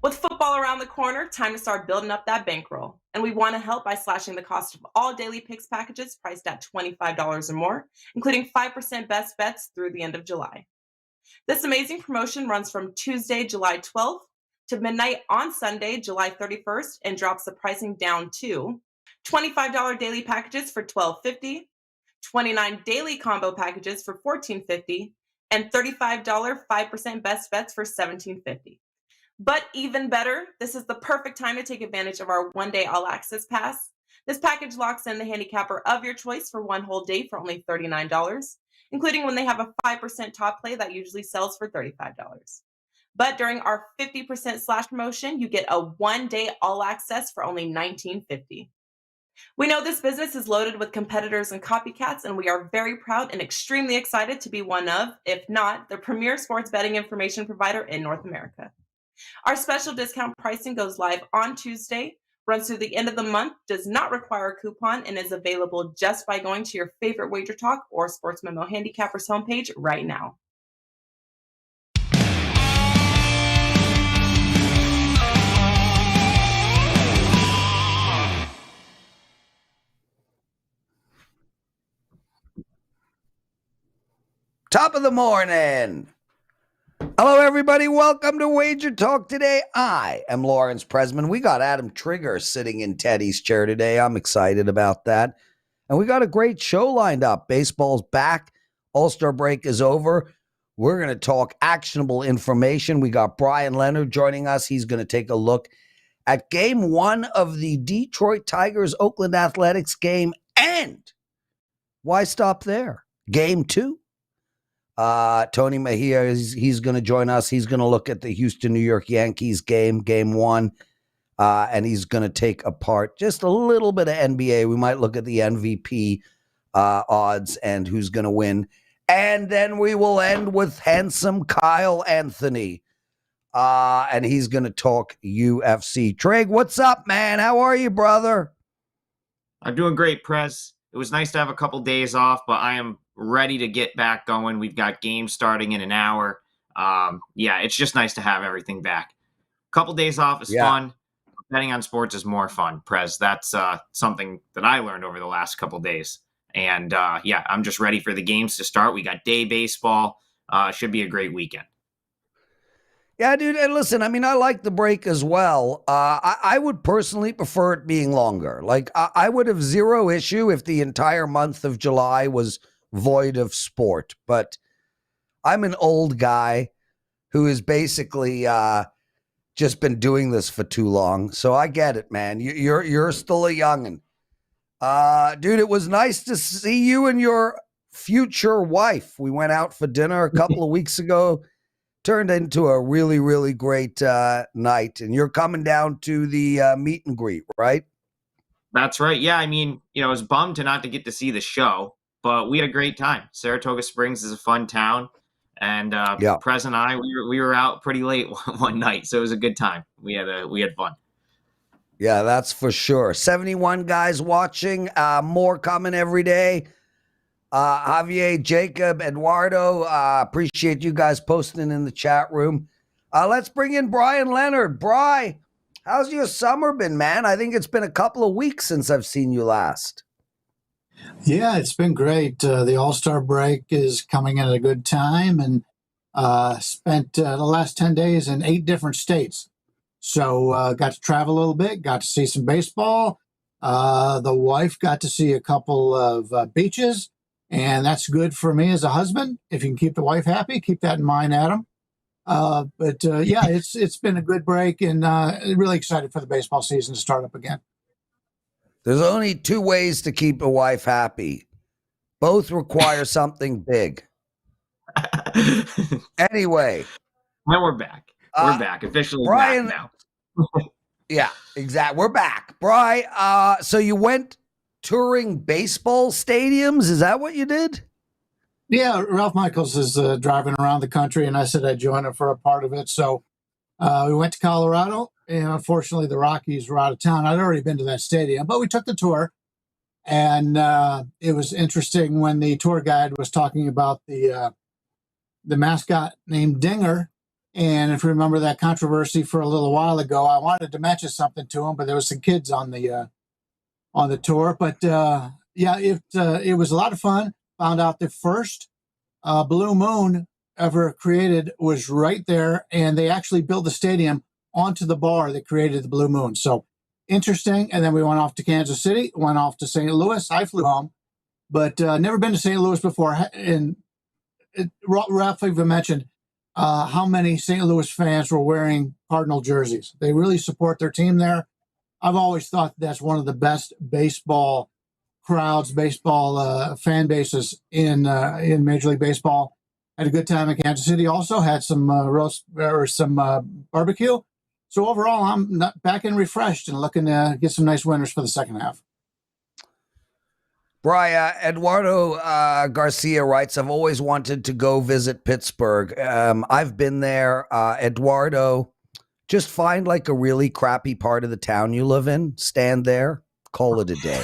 With football around the corner, time to start building up that bankroll. And we want to help by slashing the cost of all daily picks packages priced at $25 or more, including 5% best bets through the end of July. This amazing promotion runs from Tuesday, July 12th to midnight on Sunday, July 31st, and drops the pricing down to $25 daily packages for $12.50, 29 daily combo packages for $14.50, and $35 5% best bets for $17.50. But even better, this is the perfect time to take advantage of our one-day all-access pass. This package locks in the handicapper of your choice for one whole day for only $39, including when they have a 5% top play that usually sells for $35. But during our 50% slash promotion, you get a one-day all-access for only $19.50. We know this business is loaded with competitors and copycats, and we are very proud and extremely excited to be one of, if not, the premier sports betting information provider in North America. Our special discount pricing goes live on Tuesday, runs through the end of the month, does not require a coupon, and is available just by going to your favorite WagerTalk or Sports Memo Handicappers homepage right now. Top of the morning. Hello, everybody. Welcome to WagerTalk Today. I am Lawrence Presman. We got Adam Trigger sitting in Teddy's chair today. I'm excited about that. And we got a great show lined up. Baseball's back. All-Star break is over. We're going to talk actionable information. We got Bryan Leonard joining us. He's going to take a look at game one of the Detroit Tigers Oakland Athletics game. And why stop there? Game two. Tony Mejia, he's going to join us. He's going to look at the Houston, New York Yankees game one, and he's going to take apart just a little bit of NBA. We might look at the MVP odds and who's going to win. And then we will end with handsome Kyle Anthony, and he's going to talk UFC. Trig, what's up, man? How are you, brother? I'm doing great, Prez. It was nice to have a couple days off, but I am ready to get back going. We've got games starting in an hour. It's just nice to have everything back. A couple days off is fun. Betting on sports is more fun, Prez. That's something that I learned over the last couple days. And I'm just ready for the games to start. We got day baseball. Should be a great weekend. Yeah, dude. And listen, I mean, I like the break as well. I would personally prefer it being longer. Like, I would have zero issue if the entire month of July was void of sport. But I'm an old guy who has basically just been doing this for too long. So I get it, man. You're still a youngin'. Dude, it was nice to see you and your future wife. We went out for dinner a couple of weeks ago. Turned into a really, really great night. And you're coming down to the meet and greet, right? That's right. Yeah, I mean, I was bummed not to get to see the show, but we had a great time. Saratoga Springs is a fun town. And Prez and I, we were out pretty late one night, so it was a good time. We had fun. Yeah, that's for sure. 71 guys watching, more coming every day. Javier, Jacob, Eduardo, appreciate you guys posting in the chat room. Let's bring in Bryan Leonard. Bri, how's your summer been, man? I think it's been a couple of weeks since I've seen you last. Yeah, it's been great. The All-Star break is coming at a good time, and spent the last 10 days in 8 different states. So got to travel a little bit, got to see some baseball. The wife got to see a couple of beaches. And that's good for me as a husband. If you can keep the wife happy, keep that in mind, Adam. It's been a good break, and really excited for the baseball season to start up again. There's only 2 ways to keep a wife happy. Both require something big. Anyway. Now we're back. We're back. Officially Bryan, back now. Yeah, exactly. We're back. Bri, so you went touring baseball stadiums? Is that what you did? Yeah, Ralph Michaels is driving around the country, and I said I'd join him for a part of it. So we went to Colorado, and unfortunately the Rockies were out of town. I'd already been to that stadium, but we took the tour, and it was interesting when the tour guide was talking about the mascot named Dinger, And if you remember that controversy for a little while ago, I wanted to mention something to him, but there was some kids on the tour. But it was a lot of fun. Found out the first blue moon ever created was right there, and they actually built the stadium onto the bar that created the blue moon. So interesting. And then we went off to Kansas City, went off to St. Louis. I flew home, but never been to St. Louis before. And Ralph even mentioned how many St. Louis fans were wearing Cardinal jerseys. They really support their team there. I've always thought that's one of the best baseball crowds, baseball fan bases in Major League Baseball. Had a good time in Kansas City. Also had some barbecue. So overall, I'm back and refreshed and looking to get some nice winners for the second half. Brian, Eduardo Garcia writes, I've always wanted to go visit Pittsburgh. I've been there. Eduardo, just find like a really crappy part of the town you live in, stand there, call it a day.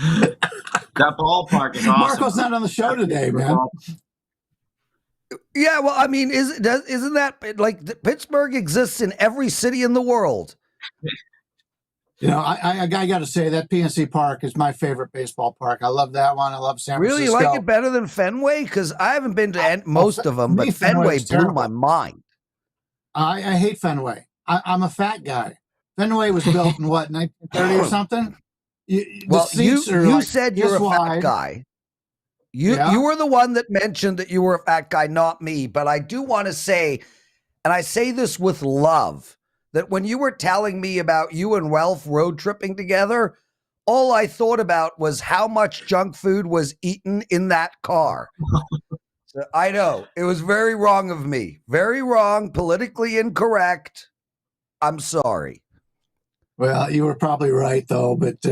That ballpark is awesome. Marco's not on the show today, man. Yeah, well, I mean, isn't that like Pittsburgh exists in every city in the world? You know, I got to say that PNC Park is my favorite baseball park. I love that one. I love San Francisco. Really, you like it better than Fenway? Because I haven't been to most of them, but Fenway blew my mind. I hate Fenway. I'm a fat guy. Fenway was built in what, 1930 or something? You said you're a fat guy. You were the one that mentioned that you were a fat guy, not me. But I do want to say, and I say this with love, that when you were telling me about you and Ralph road tripping together, all I thought about was how much junk food was eaten in that car. So I know it was very wrong of me. Very wrong, politically incorrect. I'm sorry. Well, you were probably right, though. But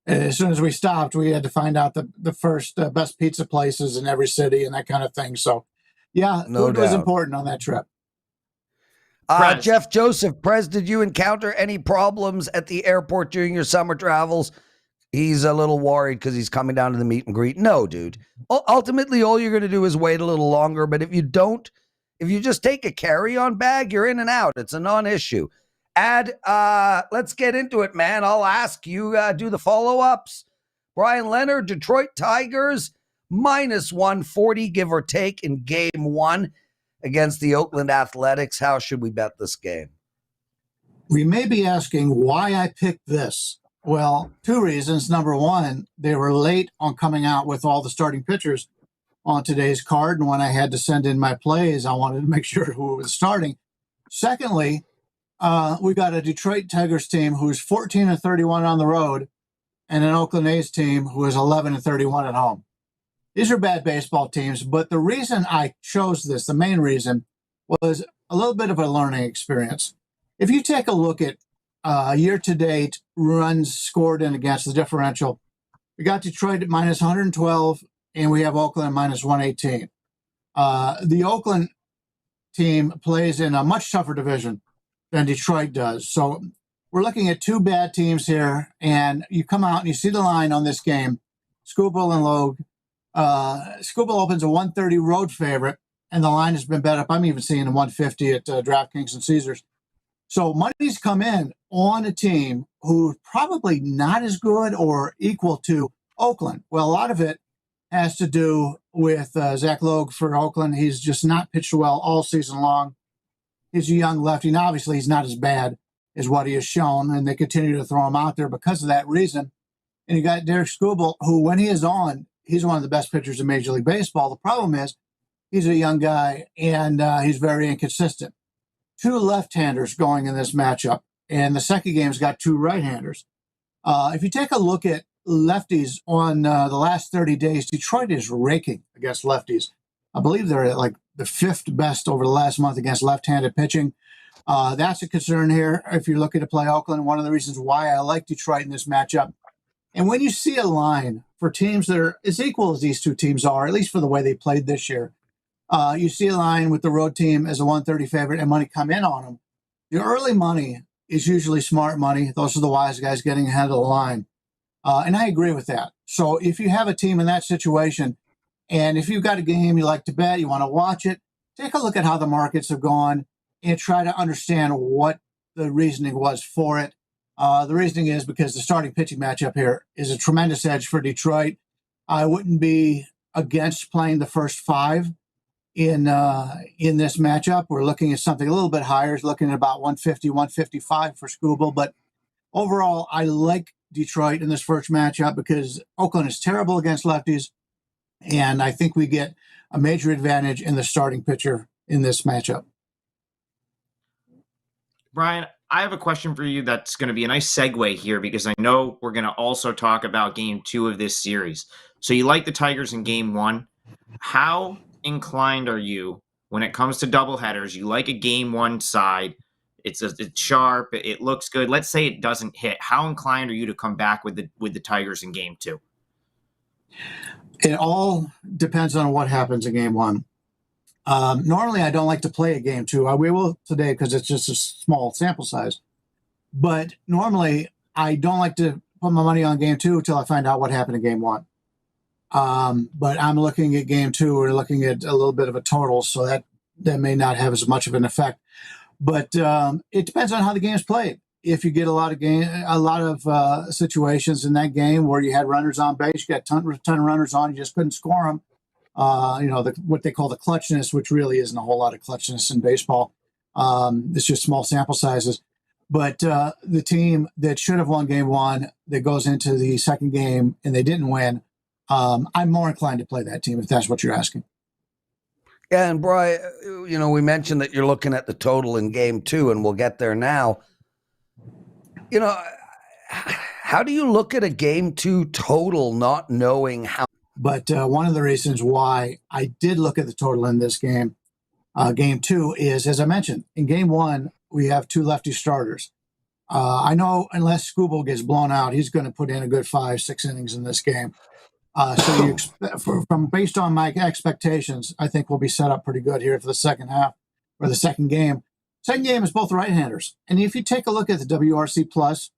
as soon as we stopped, we had to find out the first best pizza places in every city and that kind of thing. So, yeah, food was important on that trip. Jeff Joseph, Prez, did you encounter any problems at the airport during your summer travels? He's a little worried because he's coming down to the meet and greet. No, dude. Ultimately, all you're going to do is wait a little longer. But if you just take a carry-on bag, you're in and out. It's a non-issue. Let's get into it, man. I'll ask you, do the follow-ups. Bryan Leonard, Detroit Tigers, -140, give or take, in game one against the Oakland Athletics. How should we bet this game? We may be asking why I picked this. Well, two reasons. Number one, they were late on coming out with all the starting pitchers on today's card. And when I had to send in my plays, I wanted to make sure who was starting. Secondly, we got a Detroit Tigers team who's 14-31 on the road and an Oakland A's team who is 11-31 at home. These are bad baseball teams, but the reason I chose this, the main reason, was a little bit of a learning experience. If you take a look at year-to-date runs scored in against the differential, we got Detroit at -112, and we have Oakland at -118. The Oakland team plays in a much tougher division than Detroit does. So we're looking at two bad teams here, and you come out and you see the line on this game, Skubal and Logue. Skubal opens a 130 road favorite, and the line has been bet up. I'm even seeing a 150 at DraftKings and Caesars. So money's come in on a team who's probably not as good or equal to Oakland. Well, a lot of it has to do with Zach Logue for Oakland. He's just not pitched well all season long. He's a young lefty. Now, obviously, he's not as bad as what he has shown, and they continue to throw him out there because of that reason. And you got Derek Skubal, who, when he is on, he's one of the best pitchers in Major League Baseball. The problem is he's a young guy, and he's very inconsistent. Two left-handers going in this matchup, and the second game's got two right-handers. If you take a look at lefties on the last 30 days, Detroit is raking against lefties. I believe they're at like the fifth best over the last month against left-handed pitching. That's a concern here if you're looking to play Oakland. One of the reasons why I like Detroit in this matchup. And when you see a line for teams that are as equal as these two teams are, at least for the way they played this year, you see a line with the road team as a 130 favorite and money come in on them. The early money is usually smart money. Those are the wise guys getting ahead of the line. And I agree with that. So if you have a team in that situation, and if you've got a game you like to bet, you want to watch it, take a look at how the markets have gone and try to understand what the reasoning was for it. The reasoning is because the starting pitching matchup here is a tremendous edge for Detroit. I wouldn't be against playing the first 5 in this matchup. We're looking at something a little bit higher, looking at about 150, 155 for Scooble. But overall, I like Detroit in this first matchup because Oakland is terrible against lefties, and I think we get a major advantage in the starting pitcher in this matchup. Brian, I have a question for you that's going to be a nice segue here because I know we're going to also talk about game 2 of this series. So you like the Tigers in game 1. How inclined are you when it comes to doubleheaders? You like a game 1 side. It's sharp. It looks good. Let's say it doesn't hit. How inclined are you to come back with the Tigers in game 2? It all depends on what happens in game 1. Normally, I don't like to play a game 2. We will today because it's just a small sample size. But normally, I don't like to put my money on game 2 until I find out what happened in game 1. But I'm looking at game 2. We're looking at a little bit of a total, so that may not have as much of an effect. But it depends on how the game's played. If you get a lot of situations in that game where you had runners on base, you got a ton of runners on, you just couldn't score them. What they call the clutchness, which really isn't a whole lot of clutchness in baseball. It's just small sample sizes. But the team that should have won game 1 that goes into the second game and they didn't win, I'm more inclined to play that team if that's what you're asking. Yeah, and Brian, we mentioned that you're looking at the total in game 2, and we'll get there now. How do you look at a game 2 total not knowing how? But one of the reasons why I did look at the total in this game, game 2, is, as I mentioned, in game 1, we have 2 lefty starters. I know unless Scooble gets blown out, he's going to put in a good 5-6 innings in this game. So based on my expectations, I think we'll be set up pretty good here for the second half or the second game. Second game is both right-handers. And if you take a look at the WRC Plus,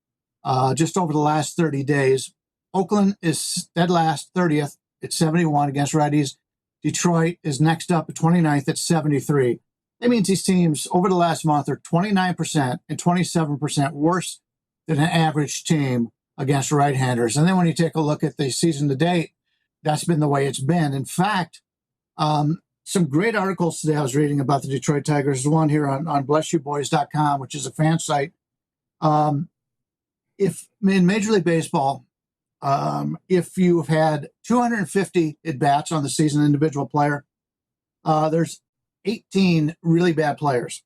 just over the last 30 days, Oakland is dead last, 30th at 71 against righties. Detroit is next up at 29th at 73. That means these teams over the last month are 29% and 27% worse than an average team against right-handers. And then when you take a look at the season to date, that's been the way it's been. In fact, some great articles today I was reading about the Detroit Tigers. There's one here on blessyouboys.com, which is a fan site. If in Major League Baseball, if you've had 250 at-bats on the season, individual player, there's 18 really bad players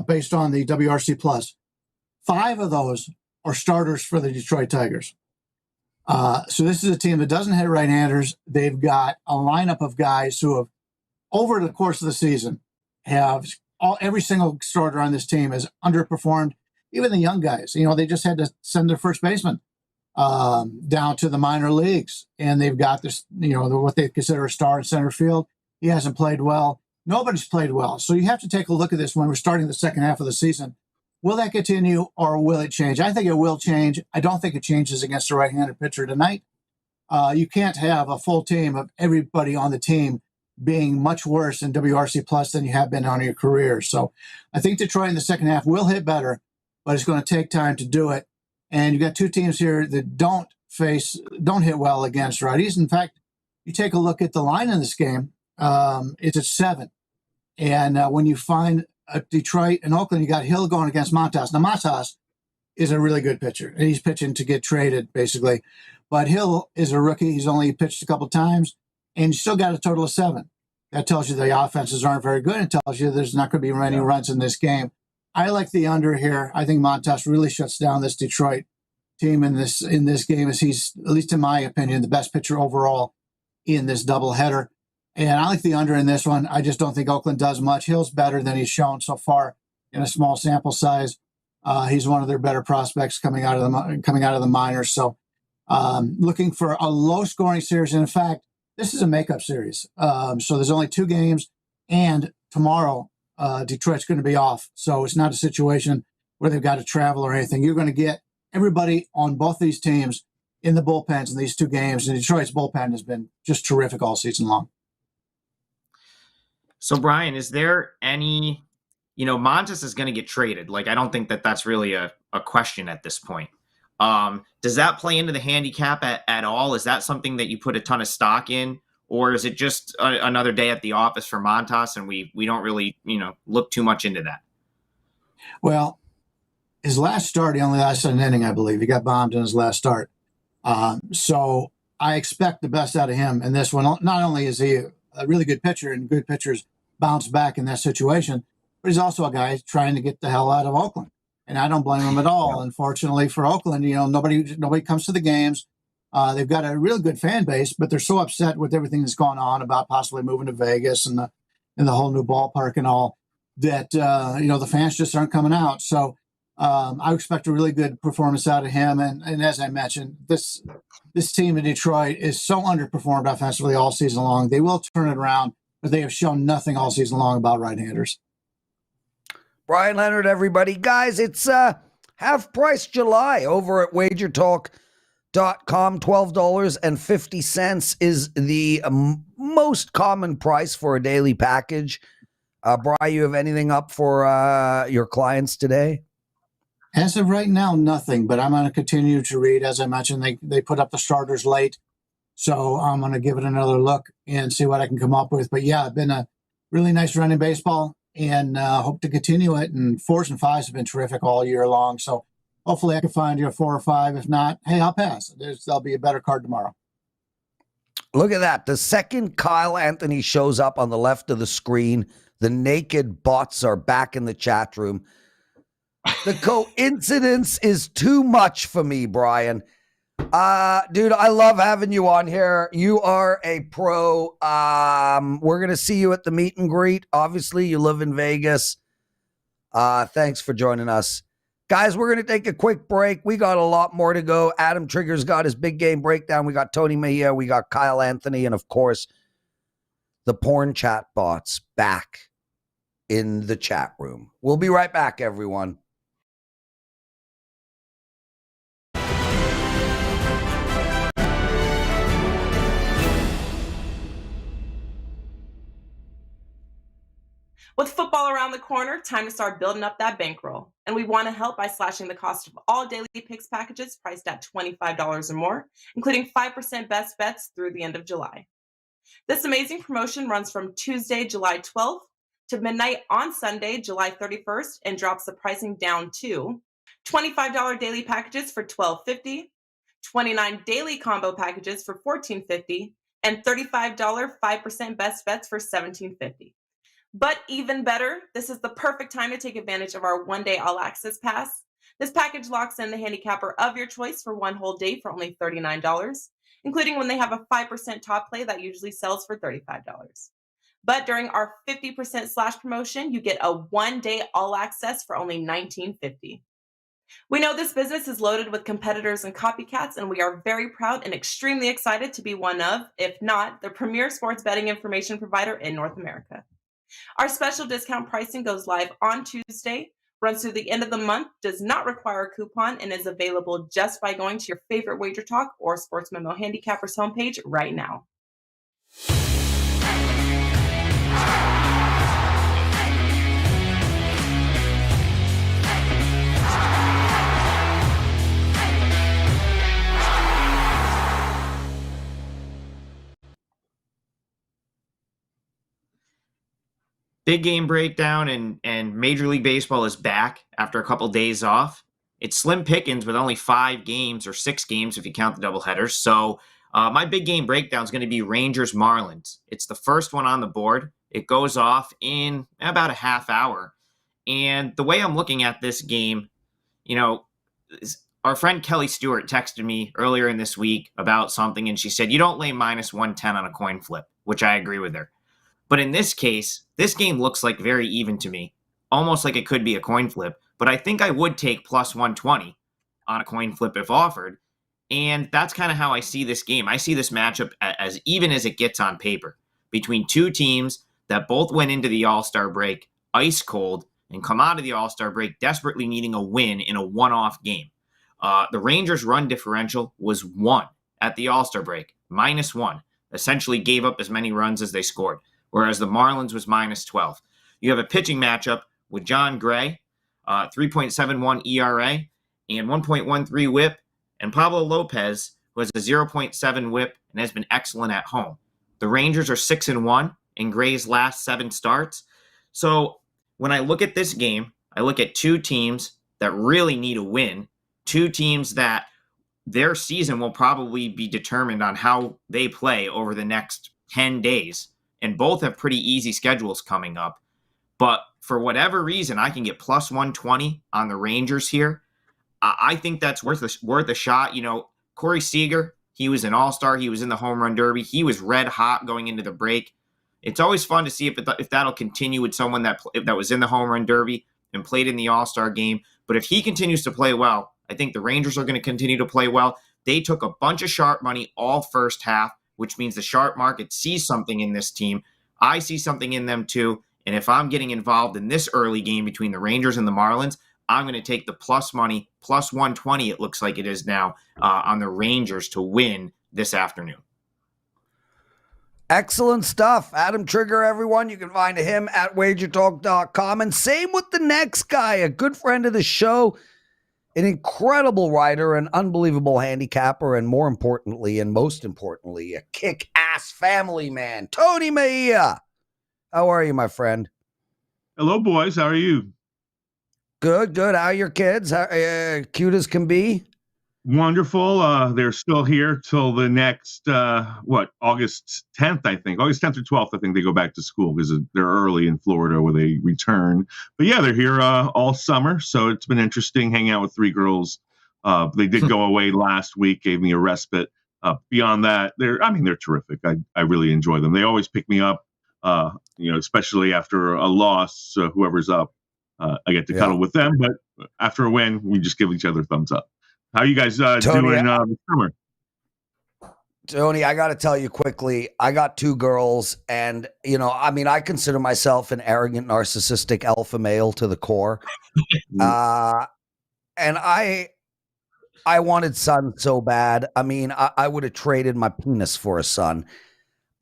based on the WRC Plus. 5 of those are starters for the Detroit Tigers. So this is a team that doesn't hit right-handers. They've got a lineup of guys who have, over the course of the season, every single starter on this team has underperformed. Even the young guys, they just had to send their first baseman down to the minor leagues, and they've got this, what they consider a star in center field. He hasn't played well. Nobody's played well. So you have to take a look at this when we're starting the second half of the season. Will that continue or will it change? I think it will change. I don't think it changes against a right-handed pitcher tonight. You can't have a full team of everybody on the team being much worse in WRC Plus than you have been on your career. So I think Detroit in the second half will hit better, but it's going to take time to do it. And you got 2 teams here that don't hit well against righties. In fact, you take a look at the line in this game, it's at 7. And when you find Detroit and Oakland, you got Hill going against Montas. Now, Montas is a really good pitcher, and he's pitching to get traded, basically. But Hill is a rookie. He's only pitched a couple times, and you still got a total of 7. That tells you the offenses aren't very good. It tells you there's not going to be many runs in this game. I like the under here. I think Montas really shuts down this Detroit team in this game, as he's, at least in my opinion, the best pitcher overall in this doubleheader. And I like the under in this one. I just don't think Oakland does much. Hill's better than he's shown so far in a small sample size. He's one of their better prospects coming out of the minors. So looking for a low-scoring series. And in fact, this is a makeup series. So there's only 2 games, and tomorrow Detroit's going to be off. So it's not a situation where they've got to travel or anything. You're going to get everybody on both these teams in the bullpens in these 2 games. And Detroit's bullpen has been just terrific all season long. So, Brian, is there any, Montes is going to get traded. Like, I don't think that that's really a question at this point. Does that play into the handicap at all? Is that something that you put a ton of stock in? Or is it just another day at the office for Montas and we don't really, look too much into that? Well, his last start, he only lasted an inning, I believe. He got bombed in his last start. So I expect the best out of him in this one. Not only is he a really good pitcher and good pitchers bounce back in that situation, but he's also a guy trying to get the hell out of Oakland. And I don't blame him at all. Unfortunately for Oakland, nobody comes to the games. They've got a really good fan base, but they're so upset with everything that's gone on about possibly moving to Vegas and the whole new ballpark and all that, the fans just aren't coming out. So I expect a really good performance out of him. And as I mentioned, this team in Detroit is so underperformed offensively all season long. They will turn it around, but they have shown nothing all season long about right-handers. Bryan Leonard, everybody. Guys, it's half price July over at WagerTalk.com. $12.50 is the most common price for a daily package. Brian, you have anything up for your clients today? As of right now, nothing, but I'm going to continue to read. As I mentioned, they put up the starters late, so I'm going to give it another look and see what I can come up with. But yeah, it's been a really nice run in baseball, and hope to continue it. And 4s and 5s have been terrific all year long, so hopefully I can find you a 4 or 5. If not, hey, I'll pass. There'll be a better card tomorrow. Look at that. The second Kyle Anthony shows up on the left of the screen, the naked bots are back in the chat room. The coincidence is too much for me, Brian. Dude, I love having you on here. You are a pro. We're going to see you at the meet and greet. Obviously, you live in Vegas. Thanks for joining us. Guys, we're going to take a quick break. We got a lot more to go. Adam Trigger's got his big game breakdown. We got Tony Mejia. We got Kyle Anthony. And, of course, the porn chat bots back in the chat room. We'll be right back, everyone. With football around the corner, time to start building up that bankroll. And we want to help by slashing the cost of all daily picks packages priced at $25 or more, including 5% best bets through the end of July. This amazing promotion runs from Tuesday, July 12th to midnight on Sunday, July 31st, and drops the pricing down to $25 daily packages for $12.50, $29 daily combo packages for $14.50, and $35 5% best bets for $17.50. But even better, this is the perfect time to take advantage of our one-day all-access pass. This package locks in the handicapper of your choice for one whole day for only $39, including when they have a 5% top play that usually sells for $35. But during our 50% slash promotion, you get a one-day all-access for only $19.50. We know this business is loaded with competitors and copycats, and we are very proud and extremely excited to be one of, if not, the premier sports betting information provider in North America. Our special discount pricing goes live on Tuesday, runs through the end of the month, does not require a coupon, and is available just by going to your favorite WagerTalk or Sports Memo Handicappers homepage right now. Big game breakdown and Major League Baseball is back after a couple days off. It's slim pickings with only 5 games or 6 games if you count the doubleheaders. So my big game breakdown is going to be Rangers Marlins. It's the first one on the board. It goes off in about a half hour. And the way I'm looking at this game, our friend Kelly Stewart texted me earlier in this week about something, and she said, you don't lay minus 110 on a coin flip, which I agree with her. But in this case, this game looks like very even to me, almost like it could be a coin flip. But I think I would take plus 120 on a coin flip if offered. And that's kind of how I see this game. I see this matchup as even as it gets on paper between two teams that both went into the All-Star break ice cold and come out of the All-Star break desperately needing a win in a one-off game. The Rangers' run differential was 1 at the All-Star break, -1. Essentially gave up as many runs as they scored. whereas the Marlins was -12. You have a pitching matchup with John Gray, 3.71 ERA and 1.13 WHIP, and Pablo Lopez, who has a 0.7 WHIP and has been excellent at home. The Rangers are 6-1 in Gray's last 7 starts. So when I look at this game, I look at two teams that really need a win, two teams that their season will probably be determined on how they play over the next 10 days. And both have pretty easy schedules coming up. But for whatever reason, I can get plus 120 on the Rangers here. I think that's worth a shot. You know, Corey Seager, he was an all-star. He was in the home run derby. He was red hot going into the break. It's always fun to see if that'll continue with someone that was in the home run derby and played in the all-star game. But if he continues to play well, I think the Rangers are going to continue to play well. They took a bunch of sharp money all first half, which means the sharp market sees something in this team. I see something in them too. And if I'm getting involved in this early game between the Rangers and the Marlins, I'm going to take the plus money, plus 120 it looks like it is now, on the Rangers to win this afternoon. Excellent stuff. Adam Trigger, everyone. You can find him at WagerTalk.com. And same with the next guy, a good friend of the show, an incredible writer, an unbelievable handicapper, and more importantly, and most importantly, a kick-ass family man, Tony Mejia. How are you, my friend? Hello, boys. How are you? Good, good. How are your kids? How, cute as can be? Wonderful. They're still here till the next, August 10th, I think. August 10th or 12th, I think they go back to school because they're early in Florida where they return. But yeah, they're here all summer. So it's been interesting hanging out with 3 girls. They did go away last week, gave me a respite. Beyond that, they're terrific. I really enjoy them. They always pick me up, especially after a loss, whoever's up. I get to cuddle with them. But after a win, we just give each other thumbs up. How are you guys doing this summer? Tony, I got to tell you quickly, I got 2 girls and, I consider myself an arrogant, narcissistic alpha male to the core. And I wanted son so bad. I would have traded my penis for a son.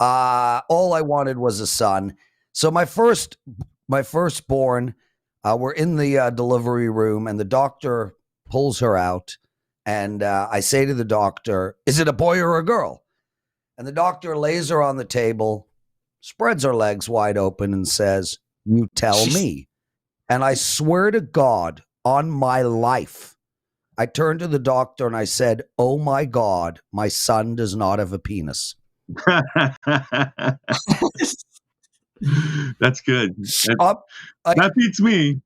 All I wanted was a son. So my firstborn, we're in the delivery room and the doctor pulls her out. And I say to the doctor, is it a boy or a girl? And the doctor lays her on the table, spreads her legs wide open and says, you tell me. And I swear to God, on my life, I turned to the doctor and I said, oh my God, my son does not have a penis. That's good. That beats me.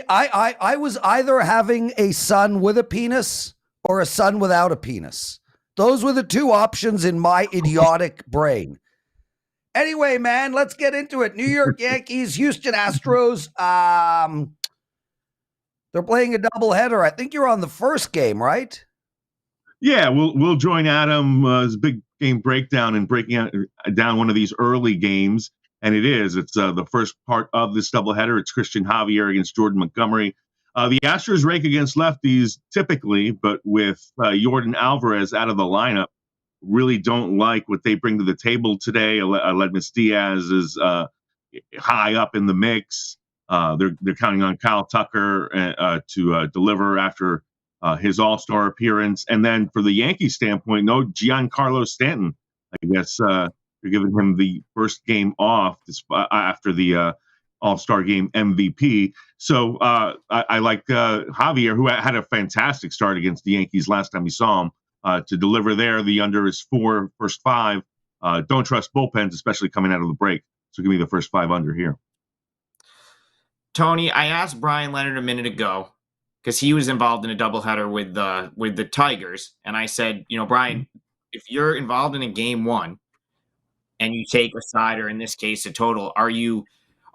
I was either having a son with a penis or a son without a penis. Those were the 2 options in my idiotic brain. Anyway, man, let's get into it. New York Yankees, Houston Astros. They're playing a doubleheader. I think you're on the first game, right? Yeah, we'll join Adam's big game breakdown and breaking down one of these early games. And it's the first part of this doubleheader. It's Christian Javier against Jordan Montgomery. The Astros rake against lefties typically, but with Jordan Alvarez out of the lineup, really don't like what they bring to the table today. Aledmus Diaz is high up in the mix. They're counting on Kyle Tucker to deliver after his All-Star appearance. And then for the Yankees standpoint, no Giancarlo Stanton. I guess they're giving him the first game off after the All-Star Game MVP. So I like Javier, who had a fantastic start against the Yankees last time we saw him, to deliver there. The under is 4, first 5. Don't trust bullpens, especially coming out of the break. So give me the first 5 under here. Tony, I asked Bryan Leonard a minute ago because he was involved in a doubleheader with the Tigers. And I said, Bryan, if you're involved in a game 1, and you take a side, or in this case, a total, are you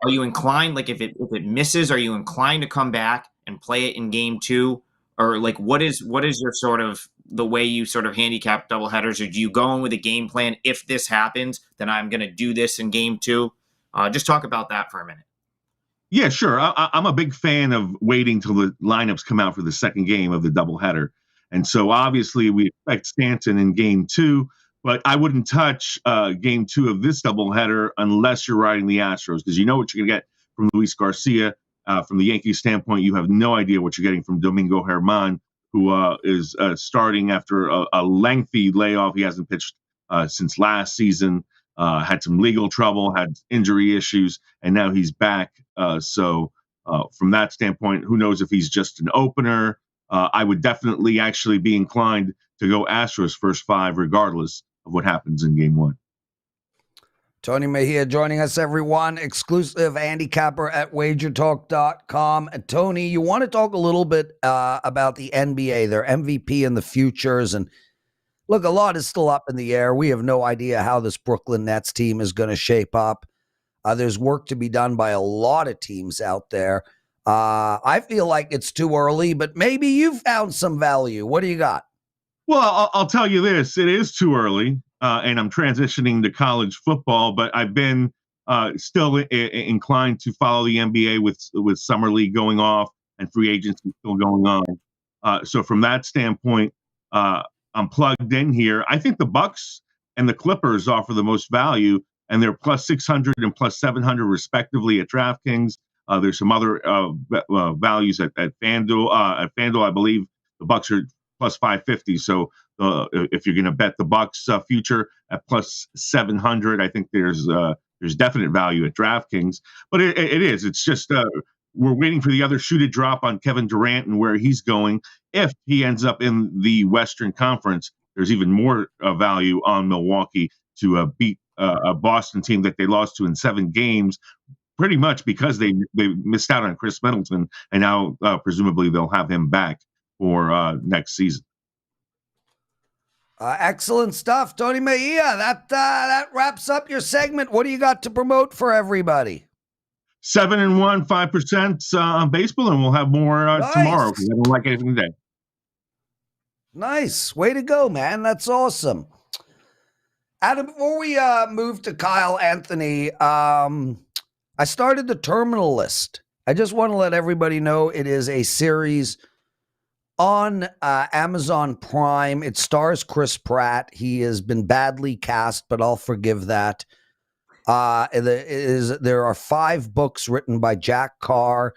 inclined, like if it misses, are you inclined to come back and play it in game 2? Or like what is your sort of the way you sort of handicap doubleheaders? Or do you go in with a game plan? If this happens, then I'm going to do this in game 2. Just talk about that for a minute. Yeah, sure. I'm a big fan of waiting till the lineups come out for the second game of the doubleheader. And so obviously we expect Stanton in game 2. But I wouldn't touch game 2 of this doubleheader unless you're riding the Astros, because you know what you're going to get from Luis Garcia. From the Yankees standpoint, you have no idea what you're getting from Domingo Germán, who is starting after a lengthy layoff. He hasn't pitched since last season, had some legal trouble, had injury issues, and now he's back. So from that standpoint, who knows if he's just an opener. I would definitely actually be inclined to go Astros first 5 regardless of what happens in game 1. Tony Mejia joining us, everyone. Exclusive handicapper at WagerTalk.com. And Tony, you want to talk a little bit about the NBA, their MVP and the futures. And look, a lot is still up in the air. We have no idea how this Brooklyn Nets team is going to shape up. There's work to be done by a lot of teams out there. I feel like it's too early, but maybe you've found some value. What do you got? Well, I'll tell you this. It is too early, and I'm transitioning to college football, but I've been still inclined to follow the NBA with Summer League going off and free agency still going on. So from that standpoint, I'm plugged in here. I think the Bucks and the Clippers offer the most value, and they're plus 600 and plus 700 respectively at DraftKings. There's some other values at FanDuel. At FanDuel, I believe the Bucks are plus 550. So if you're going to bet the Bucks future at plus 700, I think there's definite value at DraftKings. But it is. It's just we're waiting for the other shoe to drop on Kevin Durant and where he's going. If he ends up in the Western Conference, there's even more value on Milwaukee to beat a Boston team that they lost to in 7 games. Pretty much because they missed out on Chris Middleton, and now presumably they'll have him back for next season. Excellent stuff, Tony Mejia. That wraps up your segment. What do you got to promote for everybody? 7-1, 5% on baseball, and we'll have more tomorrow. I don't like anything today. Nice, way to go, man. That's awesome. Adam, before we move to Kyle Anthony, I started the Terminal List. I just want to let everybody know it is a series on Amazon Prime. It stars Chris Pratt. He has been badly cast, but I'll forgive that. There are 5 books written by Jack Carr.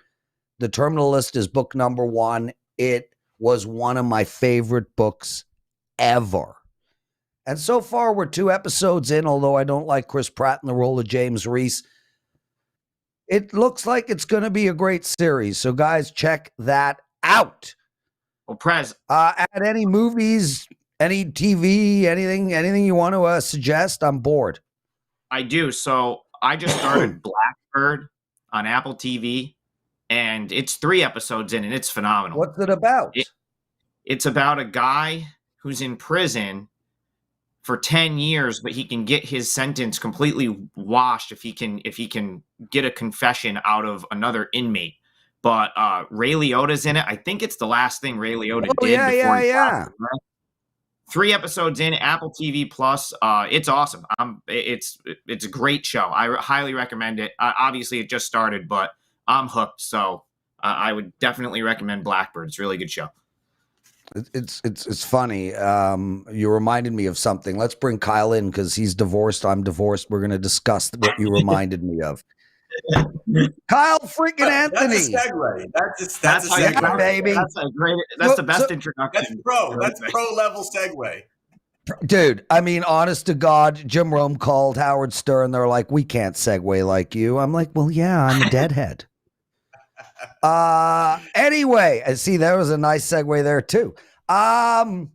The Terminal List is book number 1. It was one of my favorite books ever. And so far, we're 2 episodes in, although I don't like Chris Pratt in the role of James Reese. It looks like it's going to be a great series. So, guys, check that out. Well, Prez, add any movies, any TV, anything you want to suggest? I'm bored. I do. So I just started Blackbird on Apple TV, and it's 3 episodes in, and it's phenomenal. What's it about? It's about a guy who's in prison for 10 years, but he can get his sentence completely washed if he can get a confession out of another inmate. But Ray Liotta's in it. I think it's the last thing Ray Liotta did. Yeah. 3 episodes in, Apple TV Plus. It's awesome. It's a great show. I highly recommend it. Obviously, it just started, but I'm hooked. So I would definitely recommend Blackbird. It's a really good show. It's funny. You reminded me of something. Let's bring Kyle in because he's divorced. I'm divorced. We're going to discuss what you reminded me of. Kyle freaking Anthony. That's a segue. That's a segue, segue, baby. That's the best introduction. That's pro level segue. Dude, I mean, honest to God, Jim Rome called Howard Stern. They're like, we can't segue like you. I'm like, well, yeah, I'm a deadhead. Anyway, I see there was a nice segue there too. Kyle,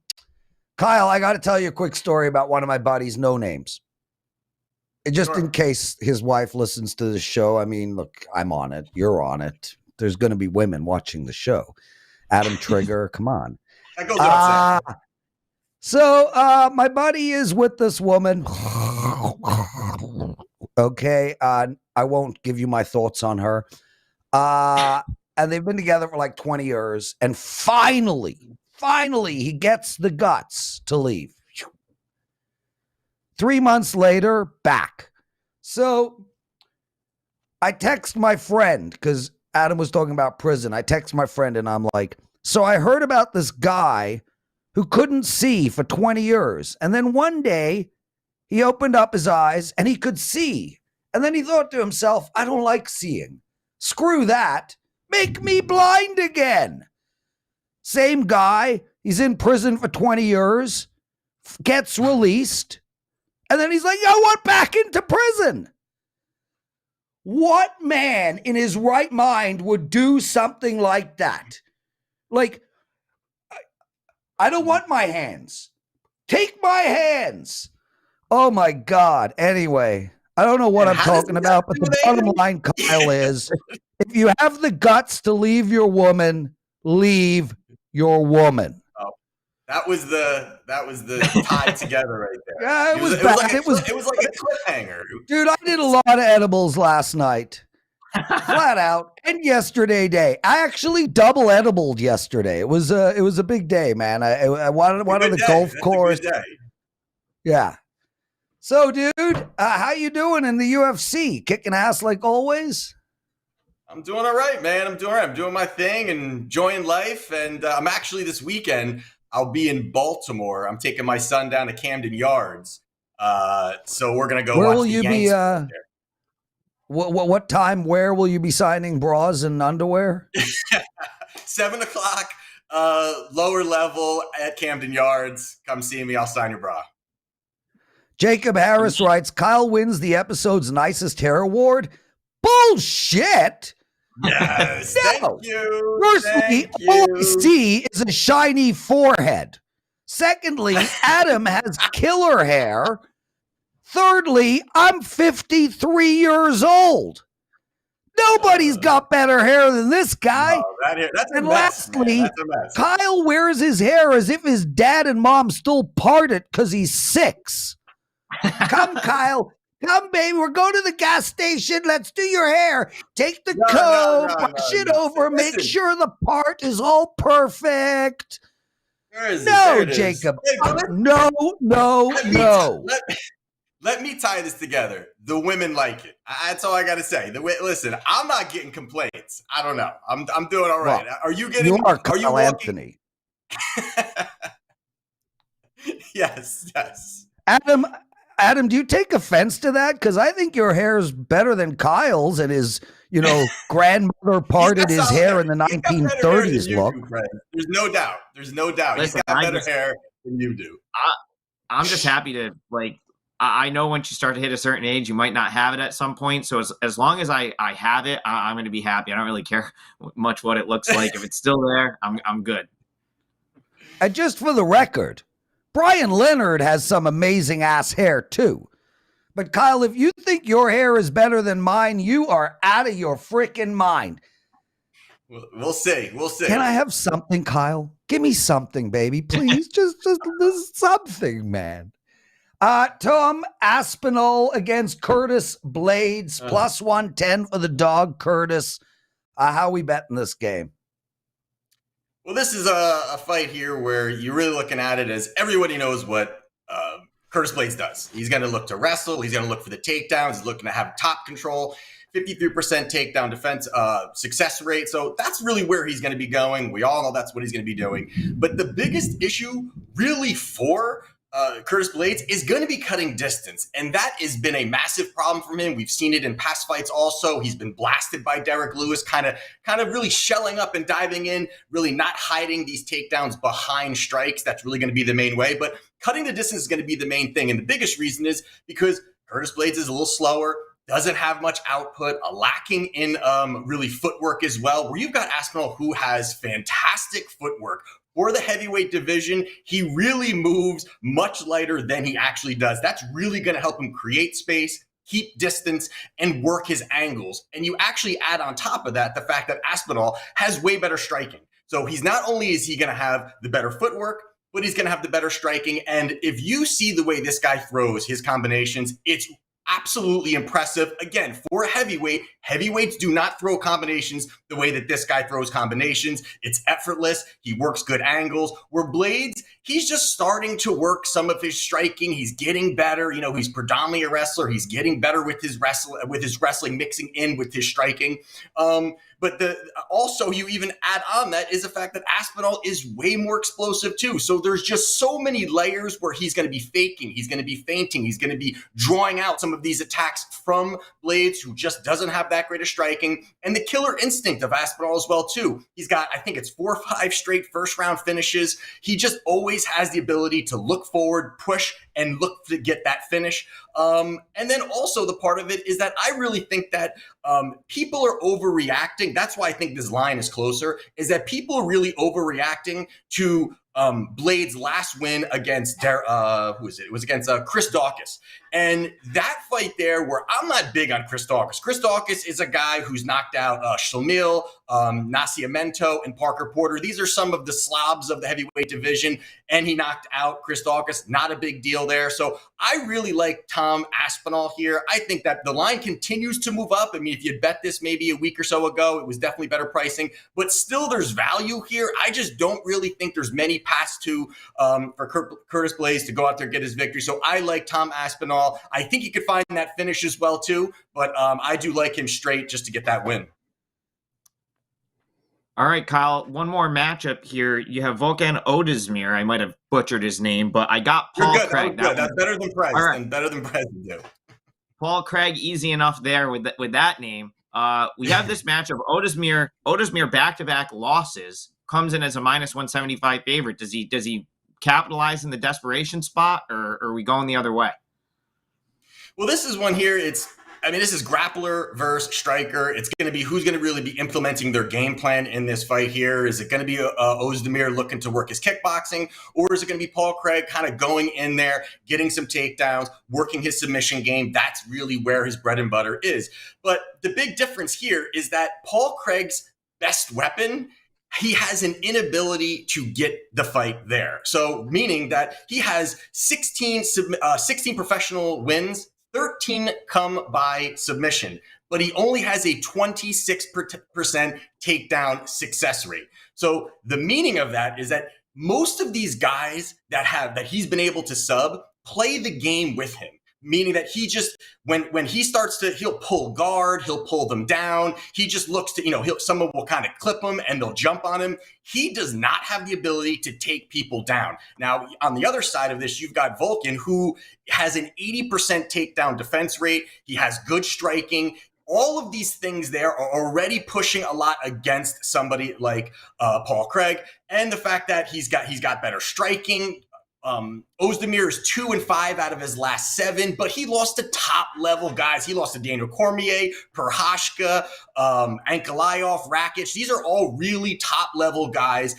I got to tell you a quick story about one of my buddies, No Names. Just in case his wife listens to the show. I mean, look, I'm on it. You're on it. There's going to be women watching the show. Adam Trigger, come on. That goes without saying. So my buddy is with this woman. Okay. I won't give you my thoughts on her. And they've been together for like 20 years. And finally, he gets the guts to leave. 3 months later, back. So I text my friend because Adam was talking about prison. I text my friend and I'm like, so I heard about this guy who couldn't see for 20 years. And then one day he opened up his eyes and he could see. And then he thought to himself, I don't like seeing. Screw that. Make me blind again. Same guy. He's in prison for 20 years, gets released. And then he's like, I want back into prison. What man in his right mind would do something like that? Like, I don't want my hands. Take my hands. Oh my God. Anyway, I don't know what I'm talking about, but the bottom line, Kyle, is if you have the guts to leave your woman, leave your woman. Oh, that was the tie together right there. Yeah, it was bad. It was like a cliffhanger. Dude, I did a lot of edibles last night. Flat out. And yesterday day. I actually double edibled yesterday. It was a big day, man. I wanted the golf course. Yeah. So, dude, how you doing in the UFC? Kicking ass like always? I'm doing all right, man. I'm doing all right. I'm doing my thing and enjoying life. And I'm actually this weekend, I'll be in Baltimore. I'm taking my son down to Camden Yards. So we're going to go where watch will the you Yanks be? What time? Where will you be signing bras and underwear? 7 o'clock, lower level at Camden Yards. Come see me. I'll sign your bra. Jacob Harris writes, Kyle wins the episode's nicest hair award. Bullshit. Yes. No. Thank you. Firstly, all I see is a shiny forehead. Secondly, Adam has killer hair. Thirdly, I'm 53 years old. Nobody's got better hair than this guy. No, that's and a mess, lastly, that's a mess. Kyle wears his hair as if his dad and mom still parted because he's 6. Come, Kyle. Come, baby. We're going to the gas station. Let's do your hair. Take the comb, brush it over, make sure the part is all perfect. No, Jacob. No. Let me tie this together. The women like it. That's all I got to say. Listen, I'm not getting complaints. I don't know. I'm doing all right. Well, are you getting? You are Are you Kyle walking? Anthony. Yes. Adam, do you take offense to that? Because I think your hair is better than Kyle's, and his, grandmother parted his hair in the 1930s look. There's no doubt. Listen, he's got better hair than you do. I'm just happy to, I know once you start to hit a certain age, you might not have it at some point. So as long as I have it, I'm going to be happy. I don't really care much what it looks like. If it's still there, I'm good. And just for the record, Bryan Leonard has some amazing ass hair too. But Kyle, if you think your hair is better than mine, you are out of your freaking mind. We'll see. Can I have something, Kyle? Give me something, baby. Please. just something, man. Tom Aspinall against Curtis Blades, plus 110 for the dog, Curtis. How are we betting this game? Well, this is a fight here where you're really looking at it as everybody knows what Curtis Blades does. He's going to look to wrestle. He's going to look for the takedowns. He's looking to have top control, 53% takedown defense success rate. So that's really where he's going to be going. We all know that's what he's going to be doing. But the biggest issue really for Curtis Blades is going to be cutting distance. And that has been a massive problem for him. We've seen it in past fights also. He's been blasted by Derek Lewis, kind of really shelling up and diving in, really not hiding these takedowns behind strikes. That's really going to be the main way. But cutting the distance is going to be the main thing. And the biggest reason is because Curtis Blades is a little slower, doesn't have much output, lacking in really footwork as well, where you've got Aspinall who has fantastic footwork. For the heavyweight division, he really moves much lighter than he actually does. That's really going to help him create space, keep distance, and work his angles. And you actually add on top of that the fact that Aspinall has way better striking. So he's not only is he going to have the better footwork, but he's going to have the better striking. And if you see the way this guy throws his combinations, it's absolutely impressive. Again, for a heavyweight, heavyweights do not throw combinations the way that this guy throws combinations. It's effortless. He works good angles. Where Blades, he's just starting to work some of his striking. He's getting better. You know, he's predominantly a wrestler. He's getting better with his wrestling, mixing in with his striking. But also you even add on that is the fact that Aspinall is way more explosive too. So there's just so many layers where he's going to be faking, he's going to be feinting, he's going to be drawing out some of these attacks from Blades, who just doesn't have that great of striking, and the killer instinct of Aspinall as well too. He's got, I think it's 4 or 5 straight first round finishes. He just always has the ability to look forward, push, and look to get that finish. And then also the part of it is that I really think that people are overreacting. That's why I think this line is closer, is that people are really overreacting to Blade's last win against, who is it? It was against Chris Daukaus. And that fight there, where I'm not big on Chris Daukaus. Chris Daukaus is a guy who's knocked out Shamil, Nascimento, and Parker Porter. These are some of the slobs of the heavyweight division, and he knocked out Chris Daukaus. Not a big deal there. So I really like Tom Aspinall here. I think that the line continues to move up. I mean, if you bet this maybe a week or so ago, it was definitely better pricing, but still there's value here. I just don't really think there's many paths to for Curtis Blades to go out there and get his victory. So I like Tom Aspinall. I think he could find that finish as well too, but I do like him straight just to get that win. All right, Kyle, one more matchup here. You have Volkan Ozdemir. I might have butchered his name, but I got Paul Craig. That's better than Prez. Right. And better than Prez to do. Paul Craig, easy enough there with that name. We have this matchup. Ozdemir back-to-back losses, comes in as a -175 favorite. Does he capitalize in the desperation spot, or are we going the other way? Well, this is one here. This is grappler versus striker. It's going to be who's going to really be implementing their game plan in this fight here. Is it going to be Ozdemir looking to work his kickboxing, or is it going to be Paul Craig kind of going in there, getting some takedowns, working his submission game? That's really where his bread and butter is. But the big difference here is that Paul Craig's best weapon, he has an inability to get the fight there. So meaning that he has 16 professional wins, 13 come by submission, but he only has a 26% takedown success rate. So the meaning of that is that most of these guys that he's been able to sub play the game with him. Meaning that he just, when he starts to, he'll pull guard, he'll pull them down. He just looks to, someone will kind of clip him and they'll jump on him. He does not have the ability to take people down. Now, on the other side of this, you've got Volkan, who has an 80% takedown defense rate. He has good striking. All of these things there are already pushing a lot against somebody like Paul Craig. And the fact that he's got better striking. Ozdemir is 2-5 out of his last 7, but he lost to top level guys. He lost to Daniel Cormier, Prochazka, Ankalaev, Rakic. These are all really top level guys.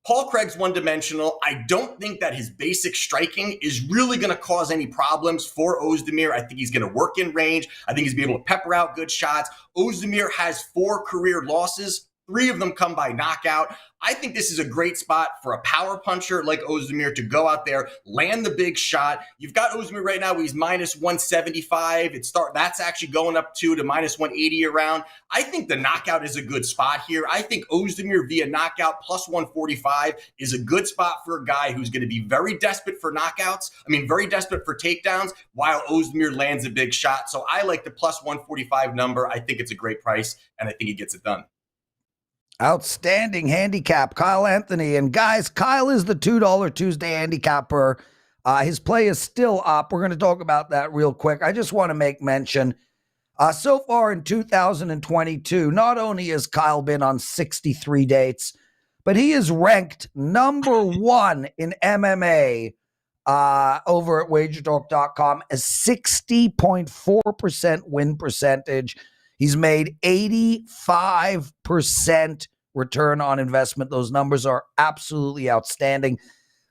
Paul Craig's one-dimensional. I don't think that his basic striking is really going to cause any problems for Ozdemir. I think he's going to work in range. I think he's going to be able to pepper out good shots. Ozdemir has 4 career losses. 3 of them come by knockout. I think this is a great spot for a power puncher like Ozdemir to go out there, land the big shot. You've got Ozdemir right now, he's -175. That's actually going up to -180 around. I think the knockout is a good spot here. I think Ozdemir via knockout +145 is a good spot for a guy who's going to be very desperate for knockouts. Very desperate for takedowns, while Ozdemir lands a big shot. So I like the +145 number. I think it's a great price, and I think he gets it done. Outstanding handicap, Kyle Anthony. And guys, Kyle is the $2 Tuesday handicapper. His play is still up. We're going to talk about that real quick. I just want to make mention, so far in 2022, not only has Kyle been on 63 dates, but he is ranked number 1 in MMA over at WagerTalk.com, a 60.4% win percentage. He's made 85% return on investment. Those numbers are absolutely outstanding.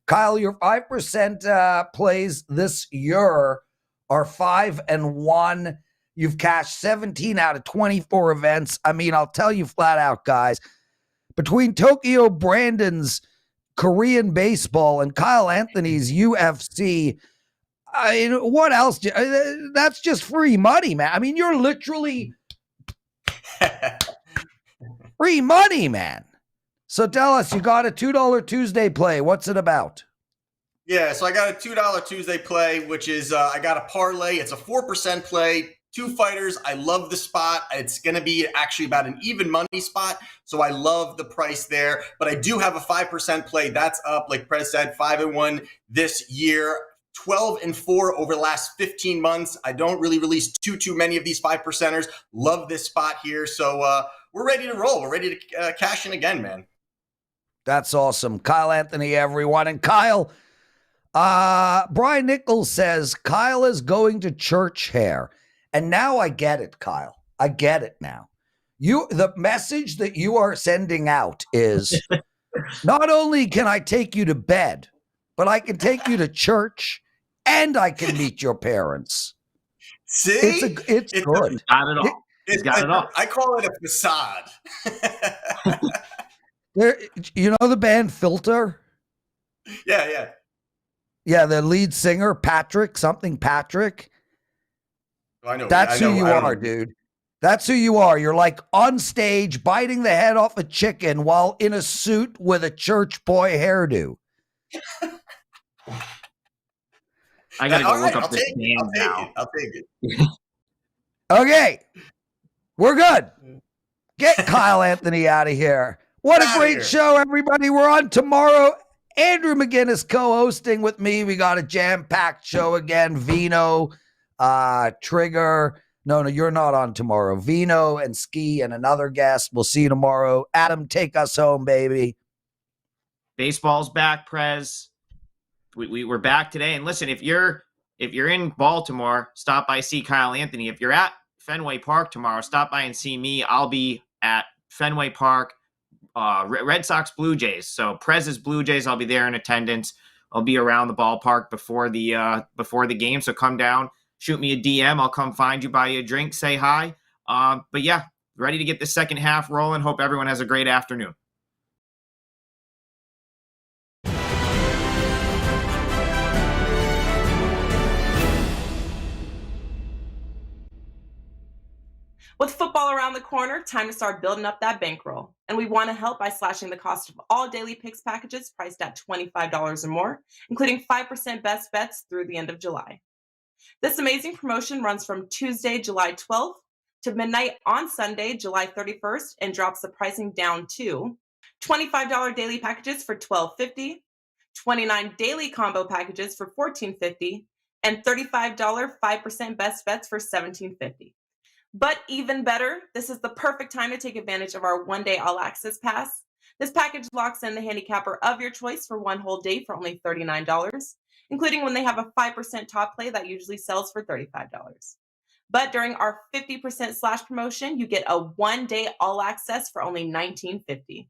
Kyle, your 5% plays this year are 5-1. You've cashed 17 out of 24 events. I'll tell you flat out, guys, between Tokyo Brandon's Korean baseball and Kyle Anthony's UFC, what else? That's just free money, man. I mean, you're literally free money, man. So tell us, you got a $2 Tuesday play. What's it about? Yeah, so I got a $2 Tuesday play, which is I got a parlay. It's a 4% play. 2 fighters. I love the spot. It's going to be actually about an even money spot. So I love the price there. But I do have a 5% play. That's up, like Prez said, 5-1 this year. 12-4 over the last 15 months. I don't really release too many of these 5%ers. Love this spot here. So we're ready to roll. We're ready to cash in again, man. That's awesome. Kyle Anthony, everyone. And Kyle, Brian Nichols says, Kyle is going to church hair. And now I get it, Kyle. I get it now. The message that you are sending out is not only can I take you to bed, but I can take you to church and I can meet your parents. See? It's good. Got it all. Got it all. I call it a facade. You know the band Filter? Yeah. Yeah, the lead singer, Patrick. I know. That's who you are, dude. That's who you are. You're like on stage biting the head off a chicken while in a suit with a church boy hairdo. I gotta go look up I'll this take name now. I'll take it. Okay, we're good. Get Kyle Anthony out of here. What a great show, everybody. We're on tomorrow. Andrew McGinnis co-hosting with me. We got a jam-packed show again. Vino, Trigger. No, you're not on tomorrow. Vino and Ski and another guest. We'll see you tomorrow. Adam, take us home, baby. Baseball's back, Prez. We're back today. And listen, if you're in Baltimore, stop by, see Kyle Anthony. If you're at Fenway Park tomorrow, stop by and see me. I'll be at Fenway Park, Red Sox Blue Jays. So Prez's Blue Jays, I'll be there in attendance. I'll be around the ballpark before the game. So come down, shoot me a DM. I'll come find you, buy you a drink, say hi. But yeah, ready to get the second half rolling. Hope everyone has a great afternoon. With football around the corner, time to start building up that bankroll. And we want to help by slashing the cost of all daily picks packages priced at $25 or more, including 5% best bets through the end of July. This amazing promotion runs from Tuesday, July 12th to midnight on Sunday, July 31st, and drops the pricing down to $25 daily packages for $12.50, $29 daily combo packages for $14.50, and $35 5% best bets for $17.50. But even better, this is the perfect time to take advantage of our one-day all-access pass. This package locks in the handicapper of your choice for one whole day for only $39, including when they have a 5% top play that usually sells for $35. But during our 50% slash promotion, you get a one-day all-access for only $19.50.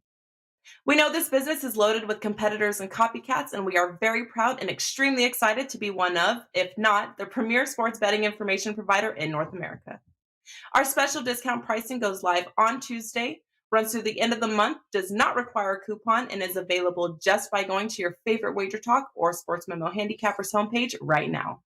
We know this business is loaded with competitors and copycats, and we are very proud and extremely excited to be one of, if not, the premier sports betting information provider in North America. Our special discount pricing goes live on Tuesday, runs through the end of the month, does not require a coupon, and is available just by going to your favorite WagerTalk or Sports Memo Handicappers homepage right now.